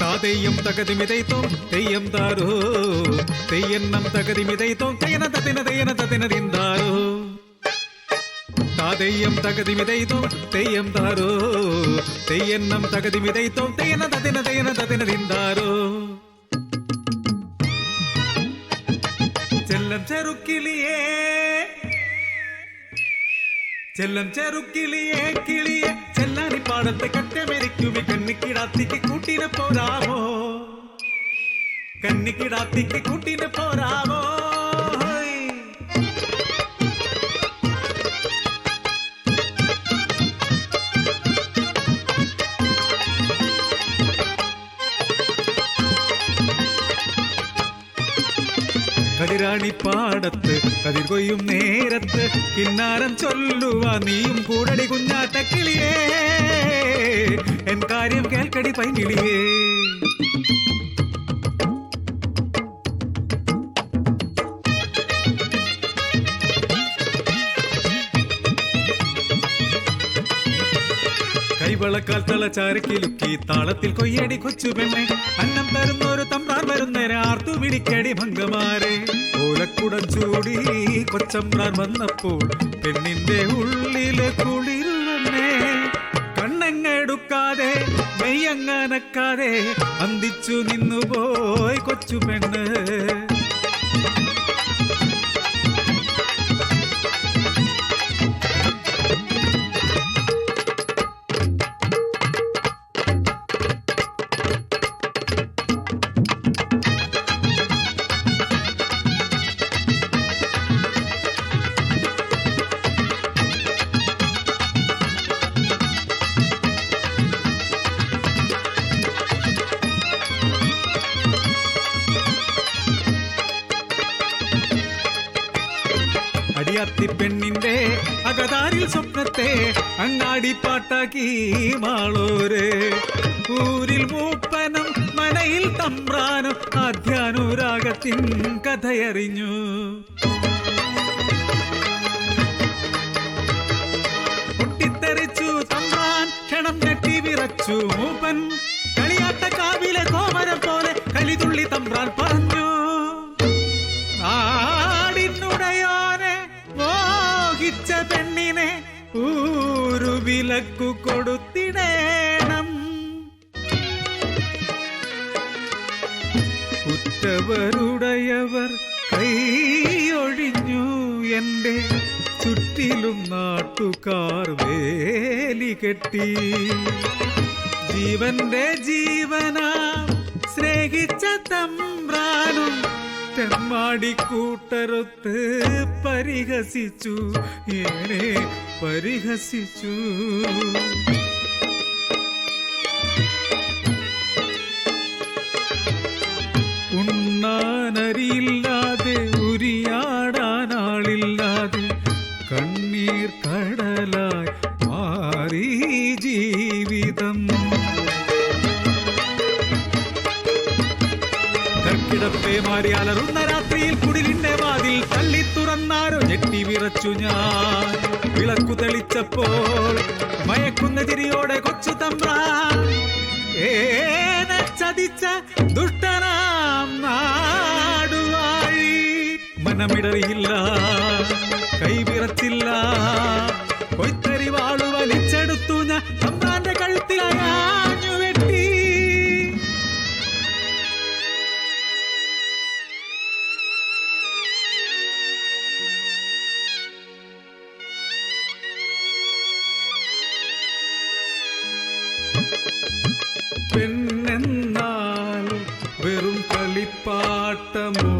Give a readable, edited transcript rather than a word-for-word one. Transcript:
താതെയ്യം തകതിമിതൈത്തോം തെയ്യം താരോ തെയ്യന്നം തകതിമിതൈത്തോം തെയ്യന തതിന തിന്താരോ താതെയ്യം തകതിമിതൈത്തോം തെയ്യം താരോ തെയ്യന്നം തകതിമിതൈത്തോം തെയ്യന തതിന തിന്താരോ ചെല്ലം ചെറുക്കിളിയേ ചെല്ലം ചെറുക്കിളിയേ കിളിയെ ചെല്ലാനി പാടത്തെ കറ്റമെരിക്കുമി കന്നിക്കിടാത്തിക്ക് കൂട്ടിന് പോരാമോ കന്നിക്കിടാത്തിക്ക് കൂട്ടിന് പോരാമോ കതിരാണി പാടത്ത് കതിർ കൊയ്യും നേരത്ത് കിന്നാരം ചൊല്ലുവാ നീയും കൂടടി കുഞ്ഞാറ്റ കിളിയേ എൻ കാര്യം കേൾക്കടി പൈങ്കിളിയേ കൈവളക്കാൽ തളച്ചാരക്കിലുക്കി താളത്തിൽ കൊയ്യടി കൊച്ചു പെണ്ണെ അന്നം തരുന്നൊരു തമ്പ്രാൻ വരുന്നേരെ ആർത്തു വിളിക്കടി ഭംഗമാരെ ഓലക്കുടം ചൂടി കൊച്ചമ്പ്രാൻ വന്നപ്പോൾ പെണ്ണിന്റെ ഉള്ളില് കുളിരുവന്നേ കണ്ണങ്ങെടുക്കാതെ മെയ്യങ്ങനക്കാതെ അന്തിച്ചു നിന്നുപോയി കൊച്ചു പെണ്ണ് അടിയാത്തി പെണ്ണിന്റെ അകതാരിൽ സ്വപ്നത്തെ അങ്ങാടി പാട്ടാക്കി മാളോര് ഊരിൽ മൂപ്പനും മനയിൽ തമ്പ്രാനും ആധ്യാനുരാഗത്തിൻ കഥയറിഞ്ഞു പൊട്ടിത്തെറിച്ചു തമ്പ്രാൻ ക്ഷണം ഞെട്ടി വിറച്ചു മൂപ്പൻ കളിയാട്ട കാവിലെ കോമരം പോലെ കലിതുള്ളി തമ്പ്രാൻ പറഞ്ഞു പെണ്ണിനെ ഊരു വിലക്കു കൊടുത്തിടേണം ഉറ്റവരുടയവർ കൈയൊഴിഞ്ഞു എന്റെ ചുറ്റിലും നാട്ടുകാർ വേലി കെട്ടി ജീവന്റെ ജീവനാ സ്നേഹിച്ച തമ്പ്രാനും തെമ്മാടിക്കൂട്ടരൊത്ത് പരിഹസിച്ചു ഏനെ പരിഹസിച്ചു ഉണ്ണാനരിയില്ലാതെ ഉരിയാടാനാളില്ലാതെ കണ്ണീർ കടലായി മാറി ജീവിതം കിടപ്പേ മാറി അലറുന്ന രാത്രിയിൽ കുടിലിന്റെ വാതിൽ തള്ളി തുറന്നാരോ ഞെട്ടി വിറച്ചു ഞാൻ വിളക്കു തെളിച്ചപ്പോൾ മയക്കുന്ന തിരിയോടെ കൊച്ചു തമ്പ്രാൻ ഏനെ ചതിച്ച ദുഷ്ടനാം നാടുവാഴി മനമിടറിയില്ല കൈവിറച്ചില്ല കൊയ്ത്തരി വാളു വലിച്ചെടുത്തു ഞാൻ തമ്പ്രാന്റെ കഴുത്തിലാഞ്ഞു വെട്ടി പെണ്ണെന്നാൽ വെറും കളിപ്പാട്ടമോ